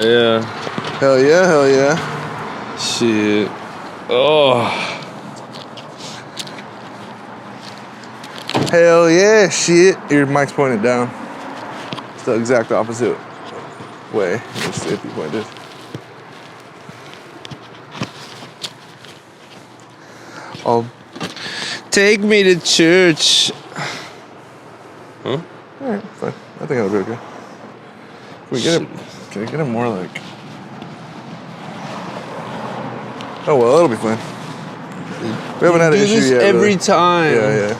Yeah. Hell yeah, hell yeah. Shit. Oh. Hell yeah, shit. Your mic's pointed down. It's the exact opposite way. Let's see if you pointed. Oh, Take me to church. Huh? alright, fine. I think that'll be okay. Can we get it more like... Oh well, that'll be fine. We haven't had an issue yet. Every really. time. Yeah.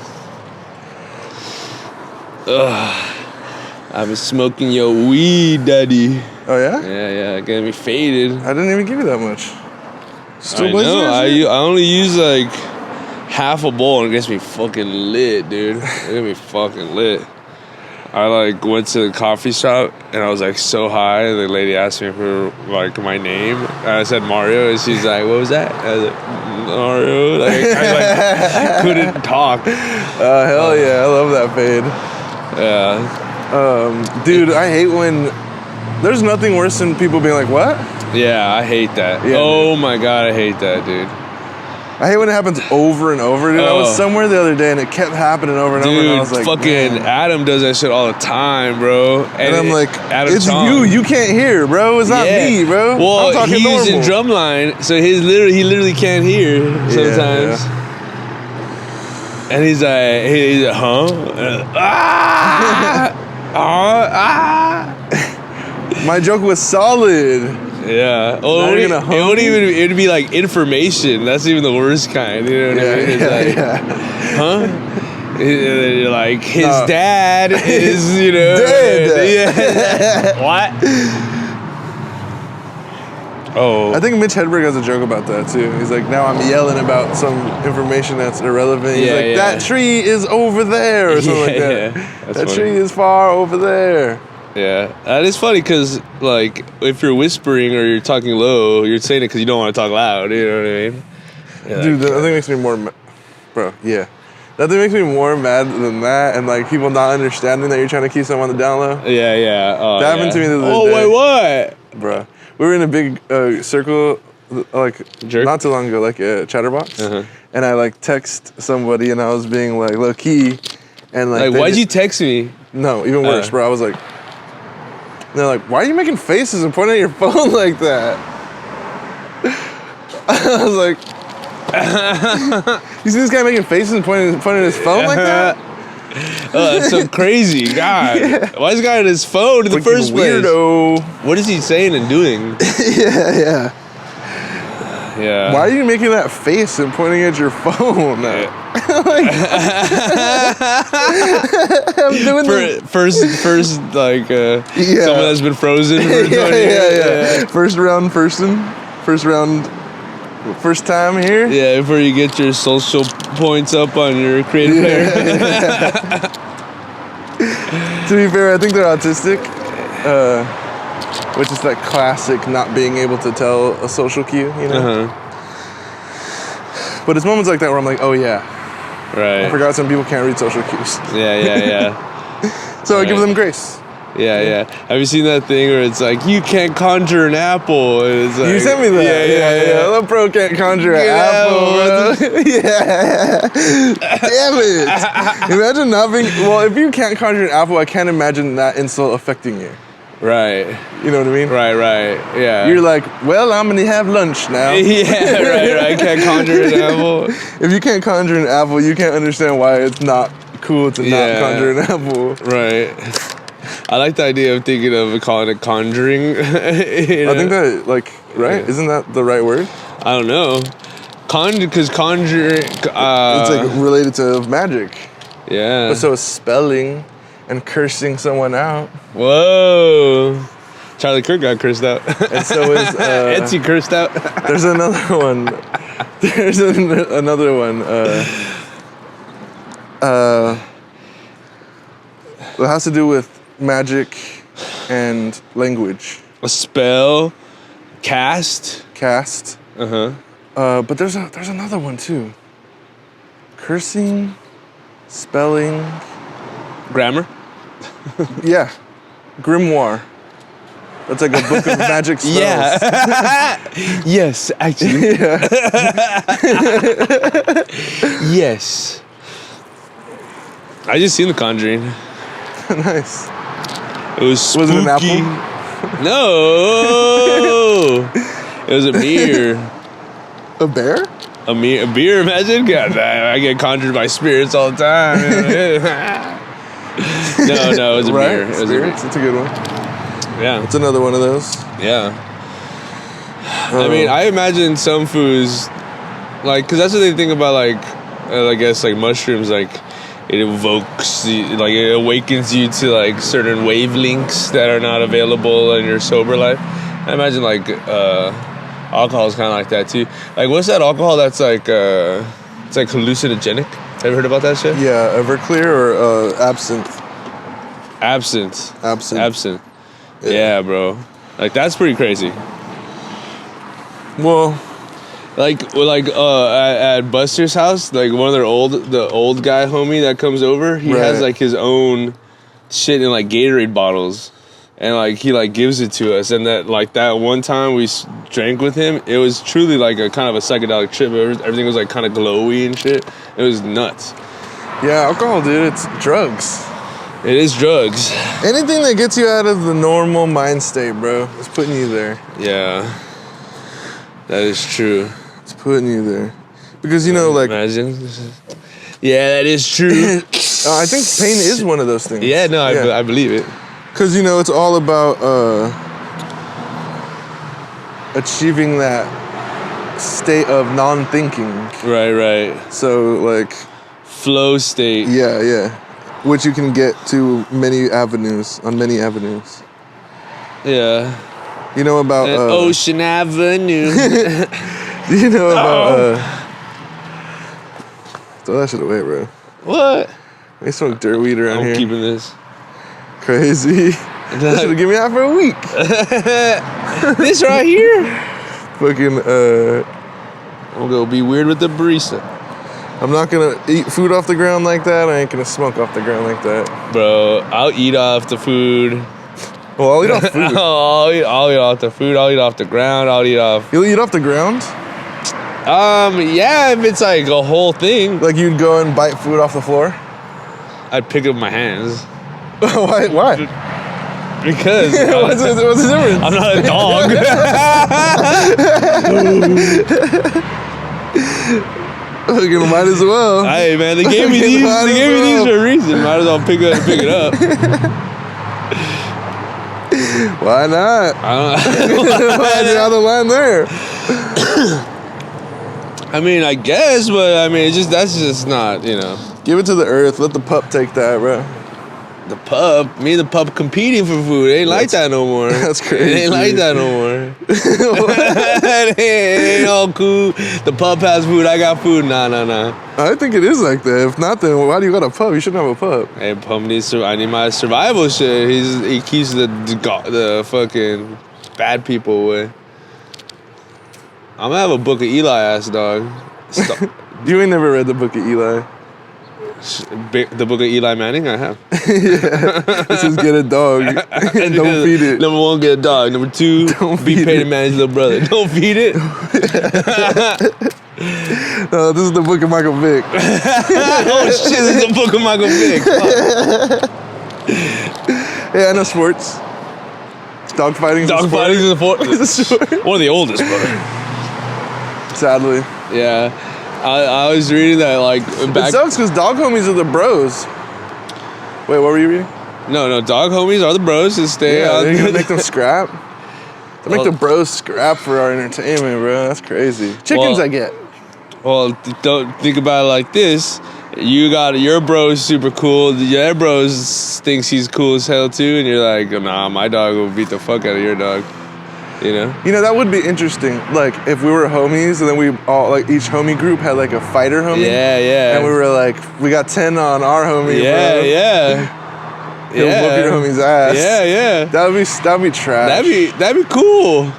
I've been smoking your weed, daddy. Oh yeah? Yeah, getting me faded. I didn't even give you that much. Still I blazing know. that shit? I only use like half a bowl and it gets me fucking lit, dude. It gets me fucking lit. I like went to the coffee shop and I was like so high. The lady asked me for like my name. And I said Mario, and she's like, "What was that?" I was like, "Mario." Like I couldn't talk. Hell yeah, I love that fade. Yeah, Dude, I hate when... There's nothing worse than people being like, what? yeah, I hate that. Yeah, Oh my god, I hate that, dude. I hate when it happens over and over, dude. I was Oh. somewhere the other day and it kept happening over and over, and I Dude, was like, fucking man. Adam does that shit all the time, bro. And I'm like, Adam it's Chong. you can't hear, bro. It's not me, bro. Well, I'm talking he's normal. in drumline, so he literally can't hear sometimes. And he's like, huh? My joke was solid. Yeah. Oh, Now it you're gonna wouldn't even. It'd be like information. That's even the worst kind. You know what I mean? It's like, huh? And then you're like, his dad is, you know, Dead. Yeah. What? Oh. I think Mitch Hedberg has a joke about that too. He's like, now I'm yelling about some information that's irrelevant. He's like, that tree is over there, or something like that. That's That funny. tree is far over there. Yeah, that is funny because, like, if you're whispering or you're talking low, you're saying it because you don't want to talk loud. You know what I mean? Yeah, Dude, that thing makes me more, bro. Yeah, that thing makes me more mad than that, and like people not understanding that you're trying to keep someone on the down low. Yeah. Oh, That happened to me the other Oh, day. wait, what? Bro, we were in a big circle, like Jerk? not too long ago, like a chatterbox, Uh-huh. and I like text somebody, and I was being like low key, and like, Like, they why'd just- you text me? No, even worse, bro. I was like, they're like, why are you making faces and pointing at your phone like that? I was like, you see this guy making faces and pointing at his phone like that? Oh, that's so crazy. God. Why is this guy on his phone in the Freaking first place? weirdo. What is he saying and doing? Yeah. Yeah. Why are you making that face and pointing at your phone? I'm doing this. First, like, someone that's been frozen for 20 years. Yeah. First time here. Yeah, before you get your social points up on your creative player. To be fair, I think they're autistic, which is that classic not being able to tell a social cue, you know? Uh-huh. But it's moments like that where I'm like, oh yeah, I Right. forgot some people can't read social cues. Yeah. So I give Right. them grace. Yeah. Have you seen that thing where it's like, you can't conjure an apple? And it's like, You sent me that. Yeah. That pro can't conjure an Get apple, out, bro. Yeah. Damn it. Imagine not being... Well, if you can't conjure an apple, I can't imagine that insult affecting you. Right. You know what I mean? Right. Yeah. You're like, well, I'm going to have lunch now. Yeah, right. Can't conjure an apple. If you can't conjure an apple, you can't understand why it's not cool to not conjure an apple. Right. I like the idea of thinking of calling it conjuring. You know? I think that, like, right? Yeah. Isn't that the right word? I don't know. Because conjure. It's like related to magic. Yeah. But so is spelling and cursing someone out. Whoa. Charlie Kirk got cursed out. And so is... Etsy cursed out. There's another one. There's another one. It has to do with magic and language. A spell. Cast. Cast. Uh-huh. But there's another one too. Cursing, spelling. Grammar. Yeah. Grimoire. That's like a book of magic spells. Yeah. Yes, actually. Yeah. Yes. I just seen The Conjuring. Nice. It was spooky. Was it an apple? No. It was a mirror. A bear? A beer, imagine? God damn, I get conjured by spirits all the time. No, it was a Right? beer. It was Spirits? That's a good one. Yeah. It's another one of those. Yeah. I mean, I imagine some foods, like, because that's what they think about, like, I guess, like, mushrooms, like, it evokes, like, it awakens you to, like, certain wavelengths that are not available in your sober life. I imagine, like, alcohol is kind of like that, too. Like, what's that alcohol that's, like, it's, like, hallucinogenic? Have you heard about that shit? Yeah, Everclear or Absinthe? Absinthe. Absinthe. Yeah, bro. Like, that's pretty crazy. Well, at Buster's house, like one of the old guy homie that comes over, he has like his own shit in like Gatorade bottles, and like he like gives it to us. And that one time we drank with him, it was truly like a kind of a psychedelic trip. Everything was like kind of glowy and shit. It was nuts. yeah, alcohol, dude, it's drugs. It is drugs. Anything that gets you out of the normal mind state, bro, is putting you there. Yeah, that is true. It's putting you there. Because, you know, like... Imagine. Yeah, that is true. I think pain is one of those things. Yeah, no, I believe it. Because, you know, it's all about achieving that state of non-thinking. Right. So, like... Flow state. Yeah. Which you can get to on many avenues. Yeah. You know about... Ocean Avenue. You know about... throw that shit away, bro. What? They smoke dirt weed around here. I'm keeping this. Crazy. That should have given me out for a week. This right here? Fucking, I'm gonna be weird with the barista. I'm not gonna eat food off the ground like that. I ain't gonna smoke off the ground like that. Bro, I'll eat off the food. Well, I'll eat off food. I'll eat off the food. I'll eat off the ground. I'll eat off... You'll eat off the ground? Yeah, if it's like a whole thing. Like you'd go and bite food off the floor? I'd pick up my hands. Why? Because what's the difference? I'm not a dog. You might as well. Hey man, they gave me these. They gave me these for a reason. Might as well pick it up. Why not? I don't. Why draw the line there? I mean, I guess, but I mean, that's just not, you know. Give it to the earth. Let the pup take that, bro. The pup, me and the pup competing for food. It ain't like that no more. That's crazy. It ain't like that no more. It ain't all cool. The pup has food, I got food. Nah. I think it is like that. If not, then why do you got a pup? You shouldn't have a pup. Hey, pup needs I need my survival shit. He keeps the fucking bad people away. I'm gonna have a Book of Eli ass dog. You ain't never read the Book of Eli. The Book of Eli Manning, I have. Yeah. This is get a dog and don't feed it. Number 1, get a dog. Number 2, be paid to manage little brother. Don't feed it. No, this is the Book of Michael Vick. Oh shit, this is the Book of Michael Vick. Yeah, I know sports. Dog fighting is a sport. One of the oldest, brother. Sadly. Yeah. I was reading that, like, back... It sucks because dog homies are the bros. Wait, what were you reading? No, dog homies are the bros to stay Yeah, on... they're gonna make them scrap. They make the bros scrap for our entertainment, bro. That's crazy. Chickens, I get. Well, don't think about it like this. You got your bro's super cool. Your bros thinks he's cool as hell too, and you're like, nah, my dog will beat the fuck out of your dog. You know? You know, that would be interesting. Like, if we were homies and then we all, like, each homie group had, like, a fighter homie. Yeah. And we were like, we got 10 on our homie, Yeah. He'll whoop your homie's ass. Yeah. That'd be trash. That'd be cool.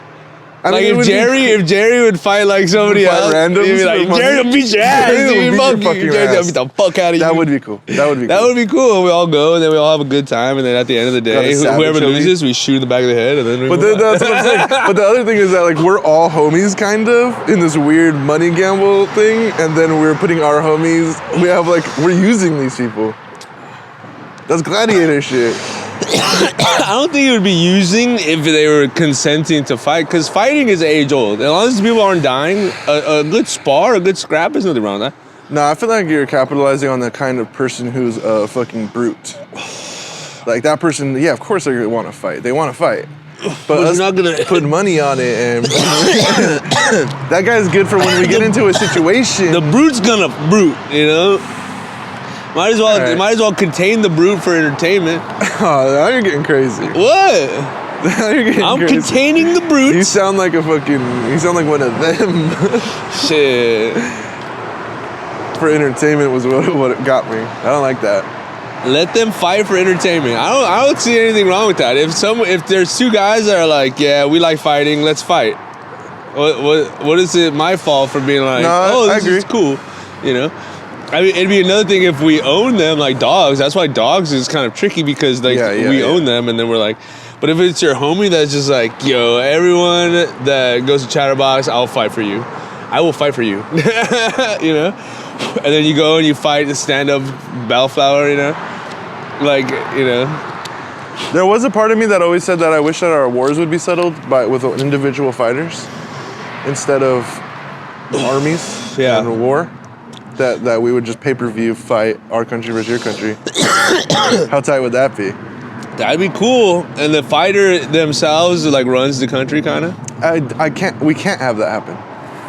I I Like mean, if Jerry would fight like somebody Fight else, randoms he'd be for like, money? Jerry will beat your ass. Jerry will Dude, beat fuck your you. fucking Jerry will ass. beat the fuck out of you. That would be cool. That would be That cool. would be cool. We all go and then we all have a good time, and then at the end of the day, Gotta savage whoever him. loses, we shoot in the back of the head, and then we But move on. that's what I'm saying. But the other thing is that like we're all homies kind of in this weird money gamble thing, and then we're putting our homies. We have like we're using these people. That's gladiator shit. I don't think it would be using if they were consenting to fight, because fighting is age old. As long as people aren't dying, a good spar, a good scrap, there's nothing wrong with that. No, I feel like you're capitalizing on the kind of person who's a fucking brute. Like that person, yeah, of course they want to fight. They want to fight. But you're us not gonna put money on it, and that guy's good for when we get into a situation. The brute's gonna brute, you know. Might as well, All right. might as well contain the brute for entertainment. Oh, now you're getting crazy. What? Now you're getting I'm crazy. containing the brute. You sound like you sound like one of them. Shit. For entertainment was what it got me. I don't like that. Let them fight for entertainment. I don't see anything wrong with that. If there's two guys that are like, yeah, we like fighting, let's fight. What is it my fault for being like, No, oh, I this agree. is cool, you know? I mean, it'd be another thing if we own them like dogs. That's why dogs is kind of tricky, because like we own them, and then we're like, but if it's your homie that's just like, yo, everyone that goes to Chatterbox, I'll fight for you. I will fight for you. You know? And then you go and you fight the stand-up Bellflower, you know? Like, you know. There was a part of me that always said that I wish that our wars would be settled with individual fighters instead of armies Yeah. and a war. That we would just pay-per-view fight our country versus your country. How tight would that be? That'd be cool. And the fighter themselves like runs the country, kind of. We can't have that happen.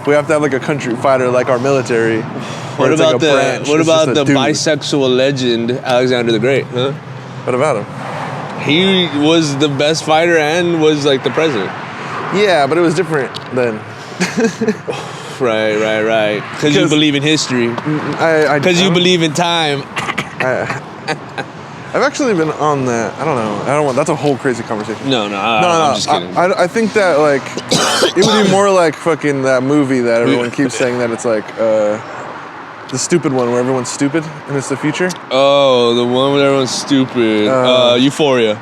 We have to have like a country fighter like our military. What it's like about a the branch. what It's about just the a dude. bisexual legend Alexander the Great? Huh? What about him? He was the best fighter and was like the president. Yeah, but it was different then. Right. Because you 'Cause- believe in history. Because you believe in time. I've actually been on that. I don't know. That's a whole crazy conversation. No, I'm just kidding. I think that like it would be more like fucking that movie that everyone keeps saying that it's like the stupid one where everyone's stupid and it's the future. Oh, the one where everyone's stupid. Euphoria.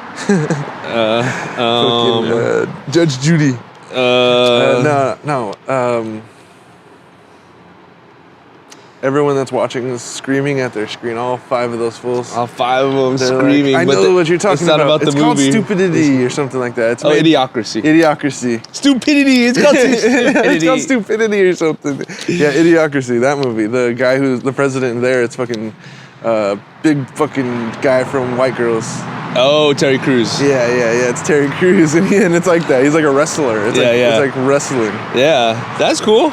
Fucking, Judge Judy. No. Everyone that's watching is screaming at their screen. All 5 of those fools. All 5 of them They're screaming. Like, I know what you're talking it's not about the it's movie. called stupidity or something like that. It's made- Idiocracy. Idiocracy. Stupidity. It's called stupidity. It's called stupidity or something. Yeah, Idiocracy. That movie. The guy who's the president there. It's fucking big fucking guy from White Girls. Oh, Terry Crews. Yeah. It's Terry Crews, and it's like that. He's like a wrestler. It's Yeah. It's like wrestling. Yeah, that's cool.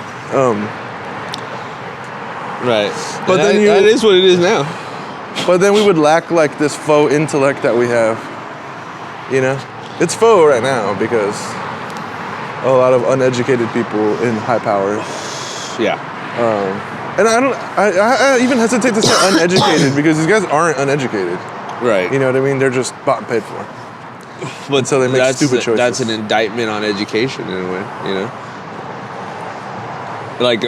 Right. But then that is what it is now. But then we would lack like this faux intellect that we have. You know, it's faux right now because a lot of uneducated people in high power. Yeah. And I even hesitate to say uneducated because these guys aren't uneducated. Right. You know what I mean? They're just bought and paid for. But so they make stupid choices. That's an indictment on education in a way, you know? Like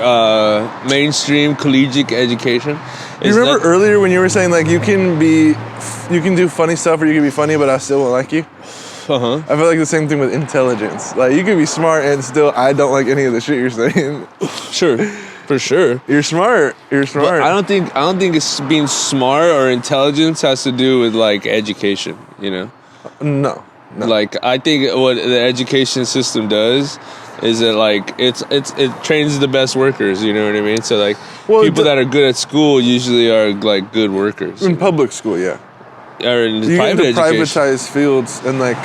mainstream collegiate education. You remember earlier when you were saying like you can do funny stuff or you can be funny but I still won't like you? Uh-huh. I feel like the same thing with intelligence. Like you can be smart and still I don't like any of the shit you're saying. Sure. For sure. You're smart. But I don't think it's being smart or intelligence has to do with like education, you know? No. Like I think what the education system does is that like it trains the best workers, you know what I mean? So like people that are good at school usually are like good workers. In public school, yeah. Or in You private get into education. privatized fields and like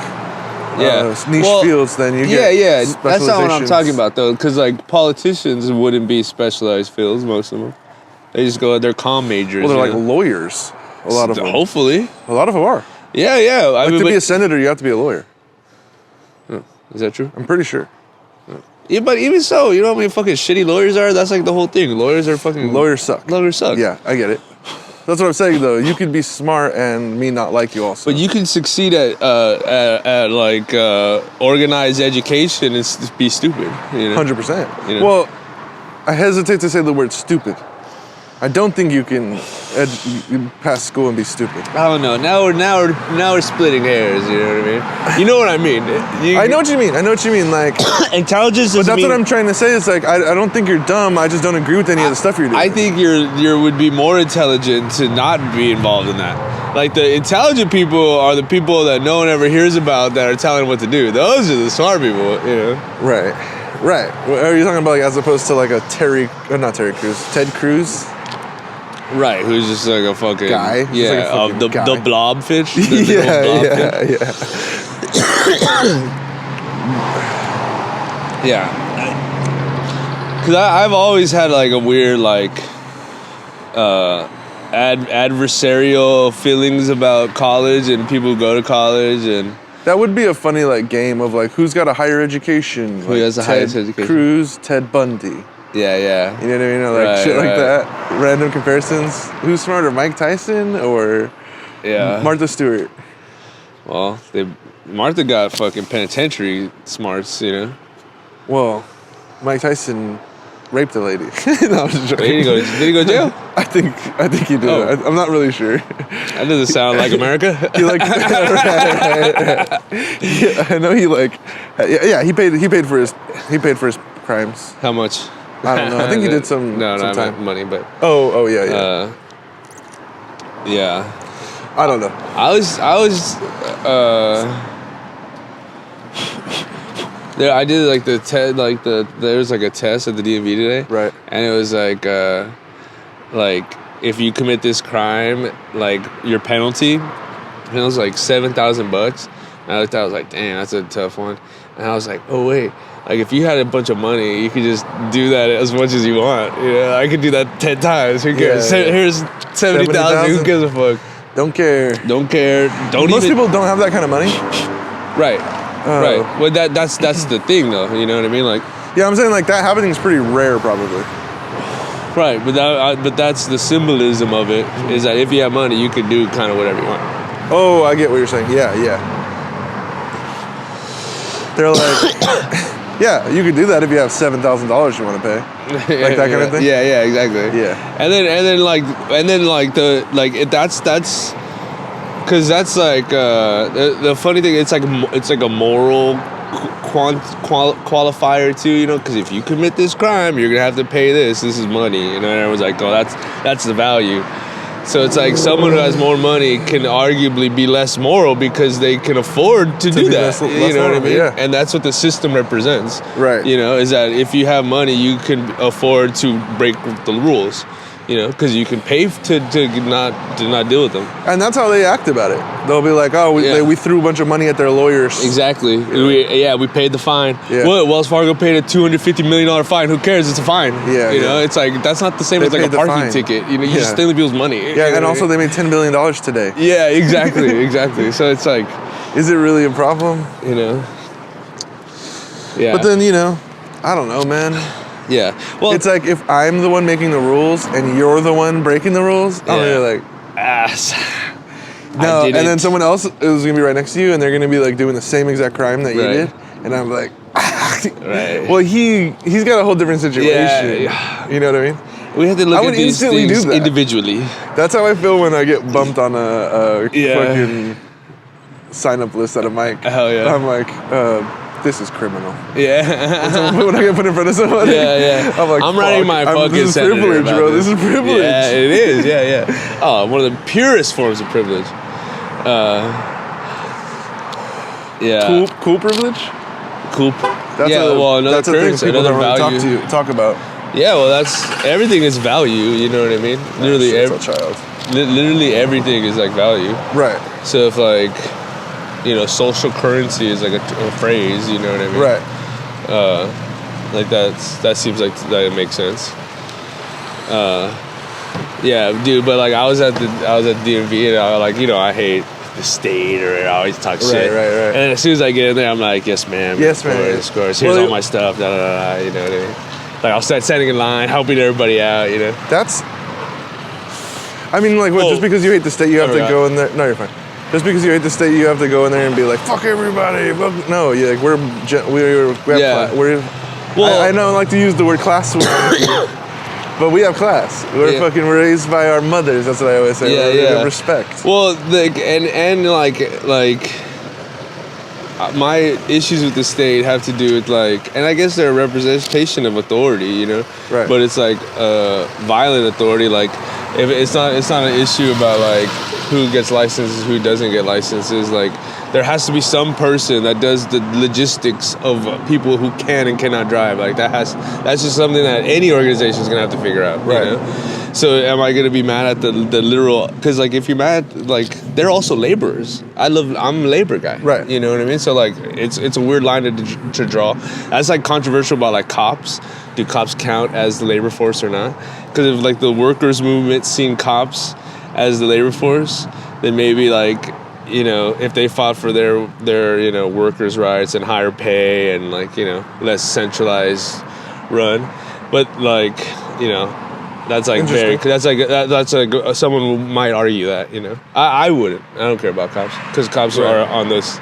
niche Well, fields, then you get That's not what I'm specializations. talking about though, because like politicians wouldn't be specialized fields, most of them. They just go, they're comm majors. Well, they're you like know? lawyers. A lot of them. Hopefully. A lot of them are. Yeah. I Like mean, to be a senator, you have to be a lawyer. is that true? I'm pretty sure. Yeah, but even so, you know how many fucking shitty lawyers are? That's like the whole thing. Lawyers are fucking... Lawyers suck. Lawyers suck. Yeah, I get it. That's what I'm saying, though. You could be smart and me not like you also. But you can succeed at like organized education and be stupid. You know? 100%. You know? Well, I hesitate to say the word stupid. I don't think you can pass school and be stupid. I don't know. Now we're splitting hairs. You know what I mean? You know what I mean? I know what you mean. I know what you mean. Like, intelligence. but that's what I'm trying to say. It's like I don't think you're dumb. I just don't agree with any of the stuff you're doing. I think you would be more intelligent to not be involved in that. Like the intelligent people are the people that no one ever hears about that are telling what to do. Those are the smart people. You know? Right. Are you talking about like as opposed to like a not Terry Crews, Ted Cruz? Right, who's just like a fucking guy. Yeah, like the blobfish. The yeah. Because I've always had like a weird like adversarial feelings about college and people who go to college, and that would be a funny like game of like who's got a higher education. Who has the highest education? Cruz, Ted Bundy. Yeah. You know what I mean? Or like shit like that. Random comparisons. Who's smarter, Mike Tyson or Martha Stewart? Well, Martha got fucking penitentiary smarts, you know? Well, Mike Tyson raped a lady. No, I'm just joking. Did he go to jail? I think he did. Oh. I'm not really sure. That doesn't sound like America. He like, right. Yeah, I know he like, he paid for his crimes. How much? I don't know. I think he did some. No, some I time. meant money, but. Oh yeah. Yeah. I don't know. I was. There, I did like the TED, like there was like a test at the DMV today, right? And it was like if you commit this crime, like your penalty, and it was like $7,000. And I looked at it, I was like, damn, that's a tough one. And I was like, oh wait, like if you had a bunch of money, you could just do that as much as you want. You know, I could do that 10 times. Who cares? Yeah. Here's 70,000. Who gives a fuck? Don't care. Most people don't have that kind of money. Right. Right. Well, that's the thing, though. You know what I mean? Like. Yeah, I'm saying like that happening is pretty rare, probably. Right, but that's the symbolism of it. Is that if you have money, you can do kind of whatever you want. Oh, I get what you're saying. Yeah. They're like, yeah, you could do that if you have $7,000 you want to pay, like that kind of thing. Yeah, exactly. Yeah. And then that's because that's like the funny thing. It's like a moral qualifier too, you know. Because if you commit this crime, you're gonna have to pay this. This is money, you know. And everyone's like, oh, that's the value. So it's like someone who has more money can arguably be less moral because they can afford to do that. You know what I mean? Yeah. And that's what the system represents. Right. You know, is that if you have money, you can afford to break the rules. You know, because you can pay to not deal with them. And that's how they act about it. They'll be like, oh, we threw a bunch of money at their lawyers. Exactly. We paid the fine. Yeah. What, Wells Fargo paid a $250 million fine. Who cares? It's a fine. Yeah. You know, it's like, that's not the same as like a parking ticket. You know, you're just stealing people's money. Yeah, and also they made $10 billion today. Yeah, exactly. So it's like. Is it really a problem? You know? Yeah. But then, you know, I don't know, man. Yeah. Well, it's like if I'm the one making the rules and you're the one breaking the rules, I'm really like, ass. No, and then someone else is gonna be right next to you and they're gonna be like doing the same exact crime that you did, and I'm like, right. Well, he's got a whole different situation. Yeah. You know what I mean? We have to look at these things individually. That's how I feel when I get bumped on a fucking sign up list at a mic. Hell yeah. I'm like, this is criminal. Yeah. When I get put in front of somebody, I'm like, I'm writing my fucking this is privilege, bro. This is privilege. Yeah, it is. Yeah. Oh, one of the purest forms of privilege. Yeah. Cool privilege. Cool. That's another currency, people another don't value. really talk about. Yeah, well, everything is value. You know what I mean? Literally, literally everything is like value. Right. So if like, you know, social currency is like a phrase. You know what I mean? Right. Like that seems like that it makes sense. Yeah, dude. But like I was at DMV and I like, you know, I hate the state or I always talk shit. Right. And then as soon as I get in there, I'm like, yes, ma'am. Yes, ma'am. Of course. Here's all my stuff. You know what I mean? Like I'll start standing in line, helping everybody out. You know. I mean, like, what, Oh. just because you hate the state, you have I to forgot. go in there. No, you're fine. Just because you hate the state, you have to go in there and be like, fuck everybody. Fuck. No, yeah, like, we have Yeah. Well- I don't like to use the word class, but we have class. We're Yeah. fucking raised by our mothers. That's what I always say. Yeah, We have yeah. respect. Well, and like my issues with the state have to do with like, and I guess they're a representation of authority, you know. Right. But it's like violent authority. Like, if it's not an issue about like who gets licenses, who doesn't get licenses. Like, there has to be some person that does the logistics of people who can and cannot drive. Like that's just something that any organization is gonna have to figure out. Right. You know? So am I gonna be mad at the literal? Because like if you're mad, like they're also laborers. I'm a labor guy. Right. You know what I mean? So like it's a weird line to draw. That's like controversial about like cops. Do cops count as the labor force or not? Because if like the workers movement seen cops as the labor force, then maybe like, you know, if they fought for their you know, workers' rights and higher pay and like, you know, less centralized run, but like, you know, that's like very, that's like someone might argue that, you know. I wouldn't. I don't care about cops because cops Right. are on this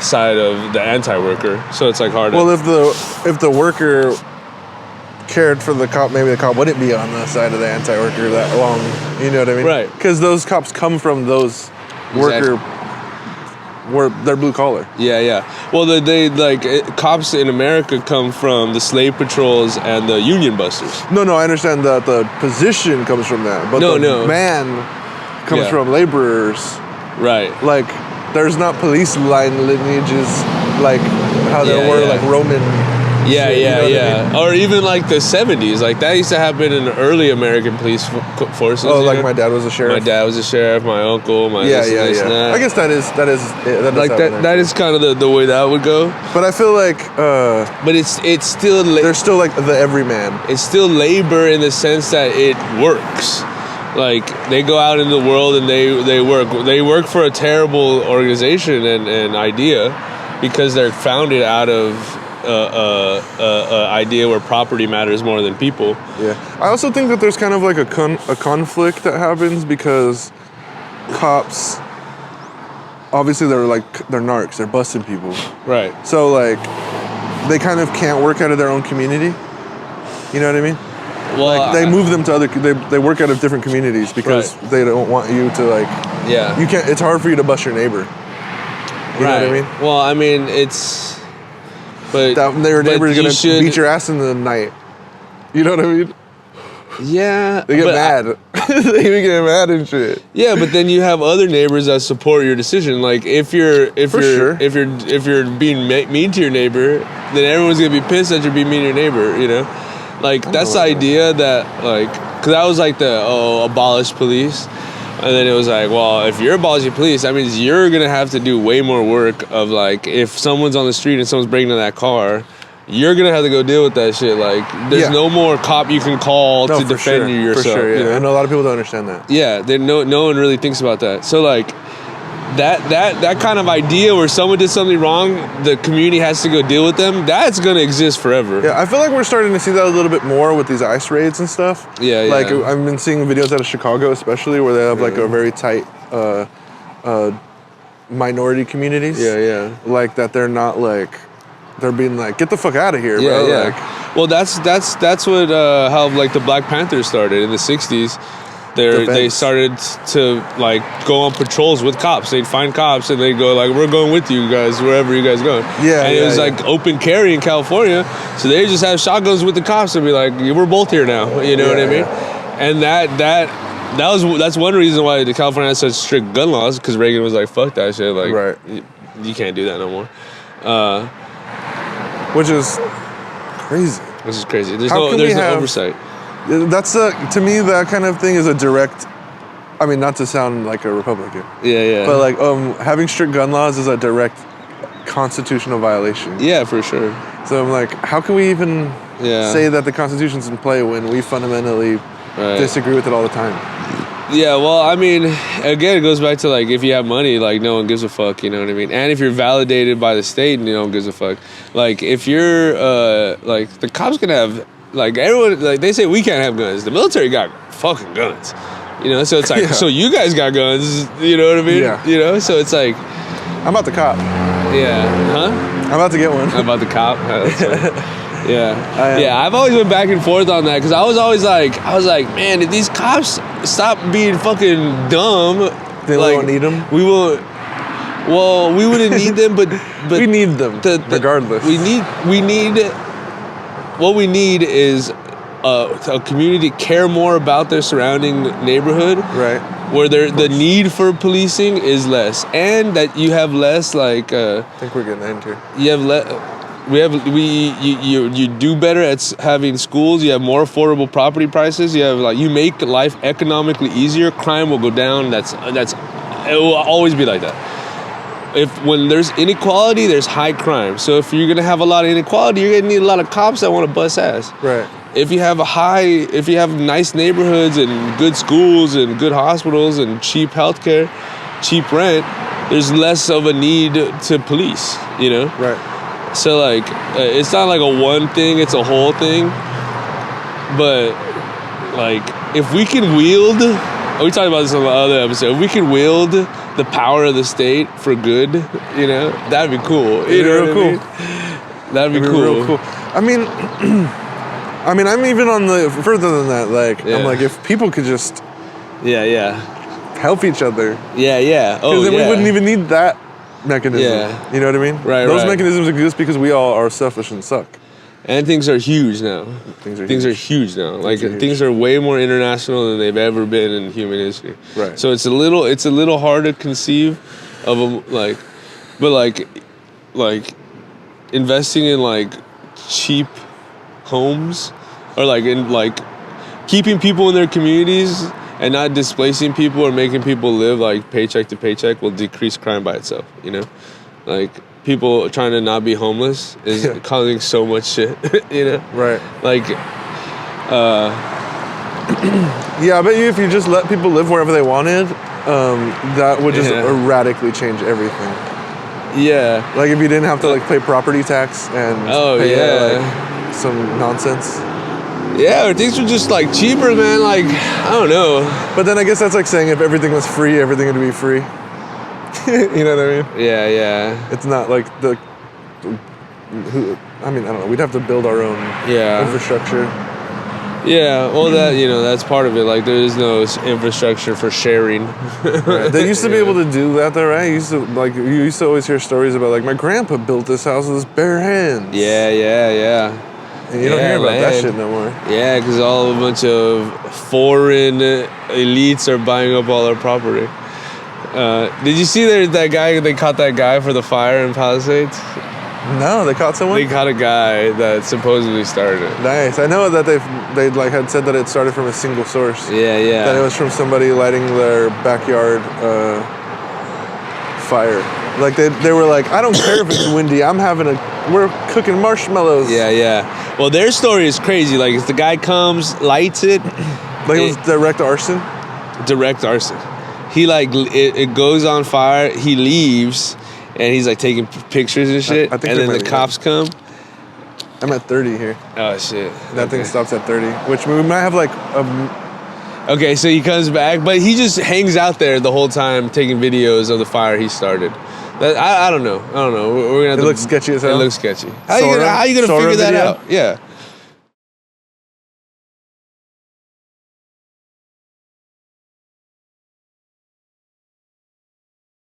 side of the anti-worker, so it's like hard. Well, if the worker cared for the cop, maybe the cop wouldn't be on the side of the anti-worker that long. You know what I mean? Right. Because those cops come from those worker, where they're blue collar. Yeah. Well, they like cops in America come from the slave patrols and the union busters. No, I understand that the position comes from that, but No, the no. man comes Yeah. from laborers. Right. Like, there's not police line lineages like how there Yeah, were yeah. like Roman. Yeah, shit, you know what I mean? Or even like the 70s. Like that used to happen in early American police forces. Oh, you like know? my dad was a sheriff. My dad was a sheriff. My uncle. My Yeah, this and that. I guess that is like happen, that is kind of the way that would go. But I feel like But it's still there's still like the everyman. it's still labor in the sense that it works. Like they go out in the world and they work for a terrible organization and idea because they're founded out of idea where property matters more than people. Yeah, I also think that there's kind of like a conflict that happens because cops, obviously they're narcs, they're busting people. Right. So like, they kind of can't work out of their own community. You know what I mean? Well, Like they move them to other. They work out of different communities because Right. they don't want you to like. Yeah. You can't. It's hard for you to bust your neighbor. You know what I mean? Well, I mean, it's. But That their but neighbor's you gonna should- beat your ass in the night. You know what I mean? Yeah. They get but mad. They even get mad and shit. Yeah, but then you have other neighbors that support your decision. Like if you're sure. if you're being mean to your neighbor, then everyone's gonna be pissed that you're being mean to your neighbor. You know, like that's the idea that like, cause that was like the abolish police, and then it was like, well, if you're abolishing police, that means you're gonna have to do way more work of like, if someone's on the street and someone's breaking into that car, you're gonna have to go deal with that shit. Like, there's Yeah. no more cop you can call No, to for defend sure. you yourself. For sure, yeah. You know? I know a lot of people don't understand that. Yeah, no one really thinks about that. So like that kind of idea where someone did something wrong, the community has to go deal with them. That's gonna exist forever. Yeah, I feel like we're starting to see that a little bit more with these ICE raids and stuff. Yeah, Like yeah. I've been seeing videos out of Chicago, especially where they have like a very tight minority communities. Yeah. Like that, they're not like they're being like, get the fuck out of here, Yeah, bro. yeah. Like, Well, that's what how like the Black Panthers started in the '60s. They Defense. started to like go on patrols with cops. They'd find cops and they'd go like, "We're going with you guys wherever you guys going." Yeah, and it yeah, was yeah. like open carry in California, so they just have shotguns with the cops and be like, "We're both here now." You know what I Yeah, mean? yeah. And that's one reason why the California has such strict gun laws, because Reagan was like, "Fuck that shit!" Like, Right. you can't do that no more. which is crazy. This is crazy. There's How no can we have- oversight. That's to me, that kind of thing is a direct. I mean, not to sound like a Republican, Yeah. but like having strict gun laws is a direct constitutional violation. Yeah, for sure. So I'm like, how can we even Yeah. say that the Constitution's in play when we fundamentally Right. disagree with it all the time? Yeah, well, I mean, again, it goes back to like, if you have money, like no one gives a fuck, you know what I mean? And if you're validated by the state, no one gives a fuck. Like if you're like, the cops can have, like, everyone, like they say we can't have guns. The military got fucking guns. You know, so it's like, Yeah. so you guys got guns, you know what I mean? Yeah. You know, so it's like, I'm about the cop. yeah, huh? I'm about to get one. How about the cop? That's right. Yeah, am. yeah. I've always went back and forth on that because I was like, man, if these cops stop being fucking dumb, Then like, we won't need them. We won't. Well, we wouldn't need them, but We need them, regardless. We need. What we need is a community to care more about their surrounding neighborhood, Right. where the need for policing is less, and that you have less like. I think we're getting end here. You have you do better at having schools. You have more affordable property prices. You have you make life economically easier. Crime will go down. It will always be like that. When there's inequality, there's high crime. So if you're gonna have a lot of inequality, you're gonna need a lot of cops that want to bust ass. Right. If you have nice neighborhoods and good schools and good hospitals and cheap healthcare, cheap rent, there's less of a need to police. You know. Right. So it's not like a one thing, it's a whole thing. But if we can wield, we talked about this on the other episode, if we can wield the power of the state for good, you know, that'd be cool. You know what I mean? That'd be cool. Real cool. I mean, I'm even on the further than that. Yeah. I'm like, if people could just Yeah. help each other, Yeah. Oh, because then yeah. we wouldn't even need that mechanism. Yeah. You know what I mean? Right, Those right. mechanisms exist because we all are selfish and suck. And things are huge now. Things are huge now. huge. Things are way more international than they've ever been in human history. Right. So it's a little hard to conceive of investing in cheap homes or in keeping people in their communities and not displacing people or making people live paycheck to paycheck will decrease crime by itself. You know, people trying to not be homeless is causing so much shit, you know? Right. Yeah, I bet you if you just let people live wherever they wanted, that would just radically change everything. Yeah. If you didn't have to pay property tax and pay, some nonsense. Yeah, or things were just cheaper, man. I don't know. But then I guess that's saying if everything was free, everything would be free. You know what I mean? Yeah. It's not I don't know. We'd have to build our own infrastructure. Yeah, well, that's part of it. There is no infrastructure for sharing. Right. They used to be able to do that, though, right? You used to always hear stories about my grandpa built this house with his bare hands. Yeah. And you don't hear about that shit no more. Yeah, because a bunch of foreign elites are buying up all our property. Did you see they caught that guy for the fire in Palisades? No, they caught someone? They caught a guy that supposedly started it. Nice. I know that they had said that it started from a single source. Yeah. That it was from somebody lighting their backyard fire. They were I don't care if it's windy. We're cooking marshmallows. Yeah. Well, their story is crazy. If the guy comes, lights it. It was direct arson? Direct arson. He it goes on fire. He leaves, and he's taking pictures and shit. I think and then the cops come. I'm at 30 here. Oh shit. That thing stops at 30, which we might have Okay, so he comes back, but he just hangs out there the whole time taking videos of the fire he started. I don't know. We're gonna have It looks sketchy as hell. It looks sketchy. How you gonna figure that out? Yeah.